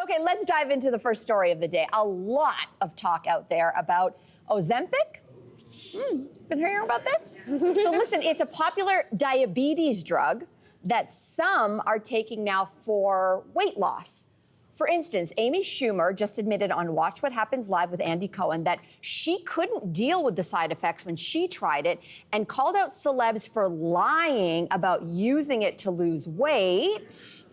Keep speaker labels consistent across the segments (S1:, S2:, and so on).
S1: Okay, let's dive into the first story of the day. A lot of talk out there about Ozempic. Been hearing about this? So listen, it's a popular diabetes drug that some are taking now for weight loss. For instance, Amy Schumer just admitted on Watch What Happens Live with Andy Cohen that she couldn't deal with the side effects when she tried it and called out celebs for lying about using it to lose weight.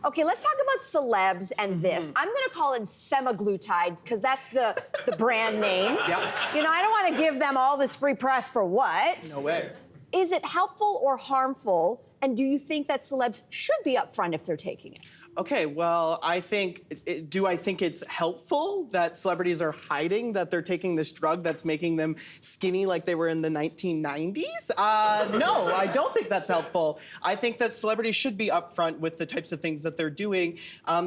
S1: Okay, let's talk about celebs and this. I'm gonna call it semaglutide because that's the brand name.
S2: Yep.
S1: You know, I don't wanna give them all this free press for what?
S2: No way.
S1: Is it helpful or harmful? And do you think that celebs should be upfront if they're taking it?
S2: Okay, well, I think it's helpful that celebrities are hiding that they're taking this drug that's making them skinny like they were in the 1990s? No, I don't think that's helpful. I think that celebrities should be upfront with the types of things that they're doing,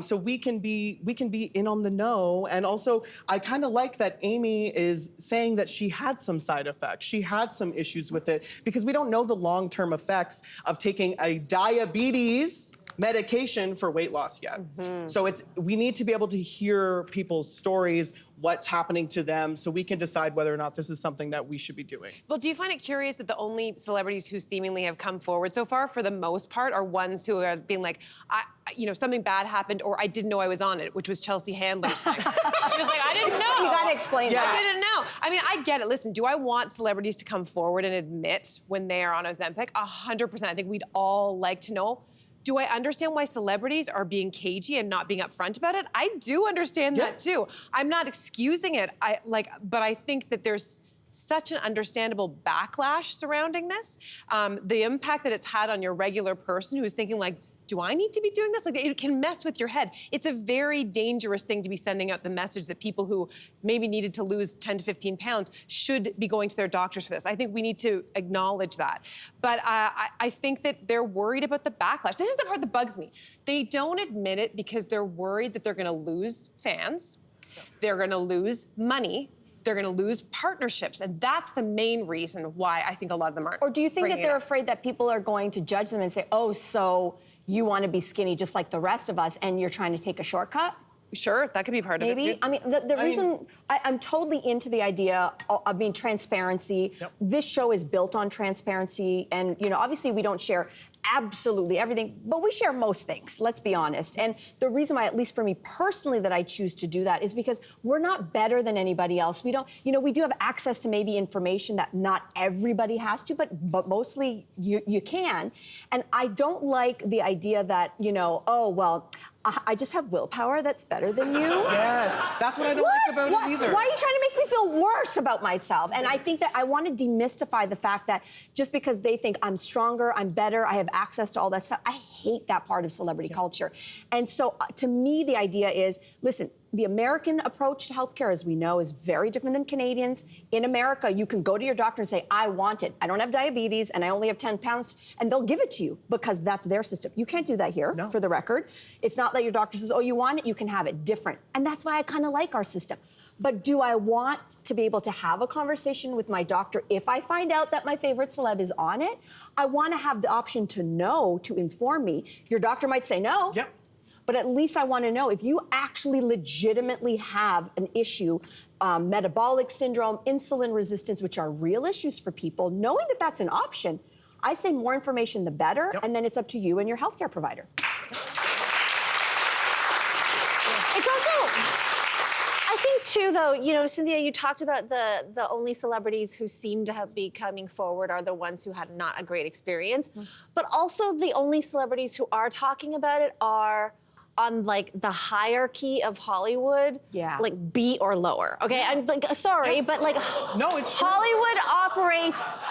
S2: so we can be in on the know. And also, I kind of like that Amy is saying that she had some side effects. She had some issues with it because we don't know the long-term effects of taking a diabetes medication for weight loss yet. So we need to be able to hear people's stories, what's happening to them, so we can decide whether or not this is something that we should be doing.
S3: Well, do you find it curious that the only celebrities who seemingly have come forward so far, for the most part, are ones who have been like, something bad happened, or I didn't know I was on it, which was Chelsea Handler's thing. She was like, I didn't know.
S1: You gotta explain that.
S3: I didn't know. I mean, I get it. Listen, do I want celebrities to come forward and admit when they are on Ozempic? 100%. I think we'd all like to know. Do I understand why celebrities are being cagey and not being upfront about it? I do understand that too. I'm not excusing it. But I think that there's such an understandable backlash surrounding this. The impact that it's had on your regular person who's thinking like, do I need to be doing this? Like, it can mess with your head. It's a very dangerous thing to be sending out the message that people who maybe needed to lose 10 to 15 pounds should be going to their doctors for this. I think we need to acknowledge that. But I think that they're worried about the backlash. This is the part that bugs me. They don't admit it because they're worried that they're gonna lose fans, they're gonna lose money, they're gonna lose partnerships, and that's the main reason why I think a lot of them aren't.
S1: Or do you think that they're afraid that people are going to judge them and say, oh, so you want to be skinny just like the rest of us and you're trying to take a shortcut?
S3: Sure, that could be part of it too.
S1: I mean, the reason I'm totally into the idea of being transparency.
S2: Yep.
S1: This show is built on transparency, and obviously we don't share absolutely everything, but we share most things, let's be honest. And the reason why, at least for me personally, that I choose to do that is because we're not better than anybody else. We don't, we do have access to maybe information that not everybody has to, but mostly you can. And I don't like the idea that, oh, well, I just have willpower that's better than you.
S2: Yes, that's what I don't like about it either.
S1: Why are you trying to make me feel worse about myself? And I think that I want to demystify the fact that just because they think I'm stronger, I'm better, I have access to all that stuff, I hate that part of celebrity culture. And so to me, the idea is, listen, the American approach to healthcare, as we know, is very different than Canadians. In America, you can go to your doctor and say, I want it. I don't have diabetes and I only have 10 pounds, and they'll give it to you because that's their system. You can't do that here, for the record. It's not that your doctor says, oh, you want it, you can have it. Different. And that's why I kind of like our system. But do I want to be able to have a conversation with my doctor if I find out that my favorite celeb is on it? I want to have the option to know, to inform me. Your doctor might say no.
S2: Yep.
S1: But at least I want to know if you actually legitimately have an issue, metabolic syndrome, insulin resistance, which are real issues for people, knowing that that's an option, I say more information the better, and then it's up to you and your healthcare provider.
S4: It's also, I think too, though, Cynthia, you talked about the only celebrities who seem to be coming forward are the ones who had not a great experience, but also the only celebrities who are talking about it are on the hierarchy of Hollywood, B or lower. Okay, I'm sorry, but
S2: no, it's true.
S4: Hollywood operates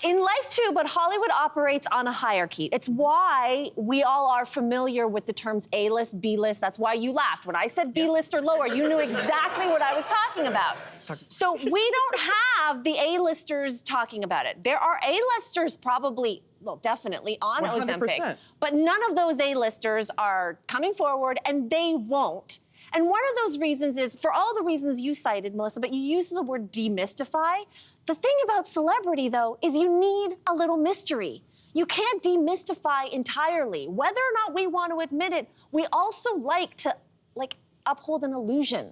S4: in life too, but Hollywood operates on a hierarchy. It's why we all are familiar with the terms A-list, B-list. That's why you laughed when I said B-list or lower. You knew exactly what I was talking about. So we don't have the A-listers talking about it. There are A-listers probably, well, definitely on
S2: 100%.
S4: Ozempic, but none of those A-listers are coming forward, and they won't. And one of those reasons is, for all the reasons you cited, Melissa, but you used the word demystify. The thing about celebrity, though, is you need a little mystery. You can't demystify entirely. Whether or not we want to admit it, we also like to like uphold an illusion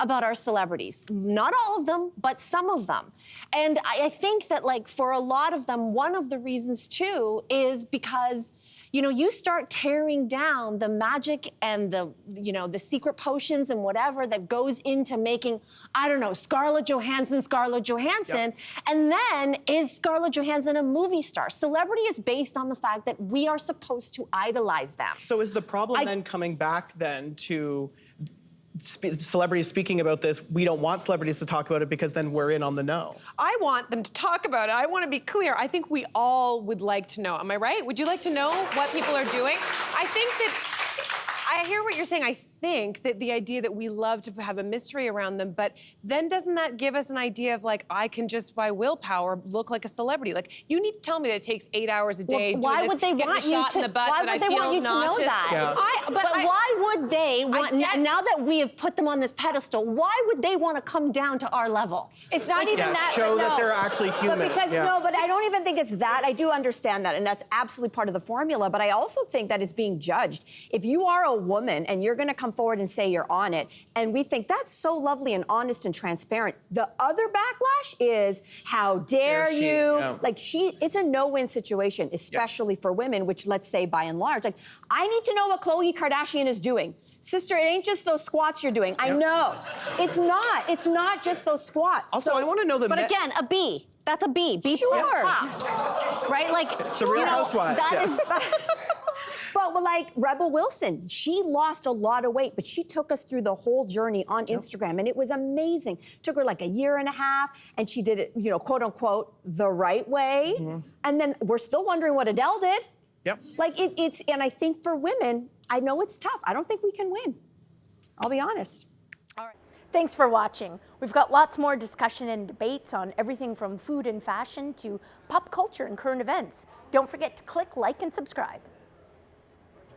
S4: about our celebrities. Not all of them, but some of them. And I think that like for a lot of them, one of the reasons too is because you start tearing down the magic and the secret potions and whatever that goes into making, I don't know, Scarlett Johansson.
S2: Yep.
S4: And then is Scarlett Johansson a movie star? Celebrity is based on the fact that we are supposed to idolize them.
S2: So is the problem then coming back then to celebrities speaking about this? We don't want celebrities to talk about it because then we're in on the know.
S3: I want them to talk about it. I want to be clear. I think we all would like to know. Am I right? Would you like to know what people are doing? I think that I hear what you're saying. I think that the idea that we love to have a mystery around them, but then doesn't that give us an idea of like, I can just by willpower look like a celebrity? Like, you need to tell me that it takes 8 hours a day.
S4: Well, why would they want you to? Why would they want you to know that?
S2: Yeah.
S4: But why would they want? Now that we have put them on this pedestal, why would they want to come down to our level?
S1: It's not even that.
S2: Show that
S1: no.
S2: they're actually human.
S1: But because no, but I don't even think it's that. I do understand that, and that's absolutely part of the formula. But I also think that it's being judged. If you are a woman and you're going to come forward and say you're on it, and we think that's so lovely and honest and transparent, the other backlash is how dare you?
S2: Yeah.
S1: Like it's a no-win situation, especially for women, which let's say by and large, like I need to know what Khloe Kardashian is doing. Sister, it ain't just those squats you're doing. I know. It's not. It's not just those squats.
S2: Also, I want to know the
S4: But again, a B. That's a B. B
S1: Sure.
S4: tops. Right? Like
S2: It's the Real Housewives.
S1: That is. But like Rebel Wilson, she lost a lot of weight, but she took us through the whole journey on Instagram, and it was amazing. Took her like a year and a half, and she did it, quote unquote, the right way. And then we're still wondering what Adele did.
S2: Yep.
S1: Like it's, and I think for women, I know it's tough. I don't think we can win. I'll be honest.
S5: All right. Thanks for watching. We've got lots more discussion and debates on everything from food and fashion to pop culture and current events. Don't forget to click like and subscribe.